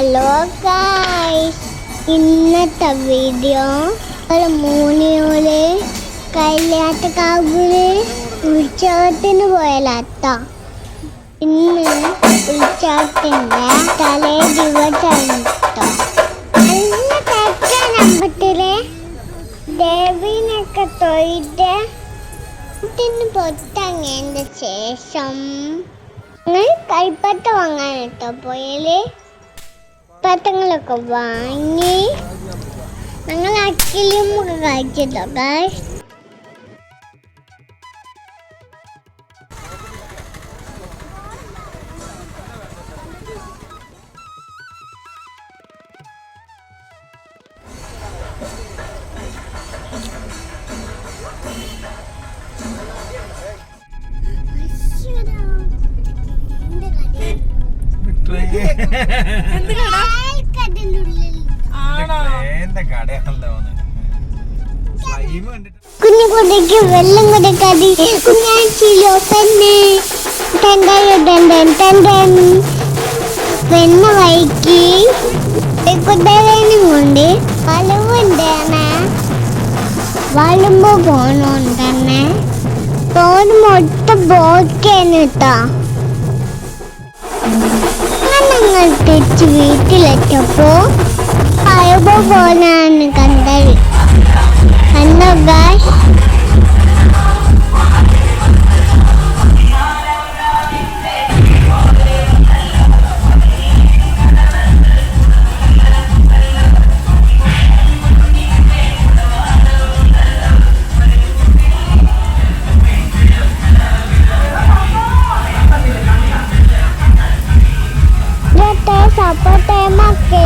Hello guys, ഇന്നത്തെ video ഒരു മൂന്നിയോല് കല്യാണക്കാവില് ഉത്സവത്തിന് പോയാലത്ത. ഇന്ന് ഉത്സവത്തിന്റെ തലേ ദിവസം നല്ല തെക്കമ്പത്തില് ദേവീനൊക്കെ തൊഴുത് പൊത്തങ്ങേന്റെ ശേഷം കൈപ്പറ്റ വാങ്ങാനിട്ടോ പോയാല് പത്തങ്ങളൊക്കെ വാങ്ങി ഞങ്ങൾ അക്കിലും ഒക്കെ കഴിച്ചിട്ടോ ഗൈസ്. കുഞ്ഞു കുട്ടിക്ക് വെള്ളം കൊടുക്കാതെ കുഞ്ഞാച്ചിലോ വെണ്ണ വൈക്കി കുതിരേനും കൊണ്ട് വലുവുണ്ടാണ്. വളമ്പോ പോണോണ്ടന്നെ തോന് മൊട്ട ബോക്കേന് കേട്ടോ. ഞങ്ങൾ തിരിച്ച് വീട്ടിലെത്തപ്പോ അയബോ പോലാണ് കണ്ടത്. കണ്ടോ ഗൈസ്? Support tema que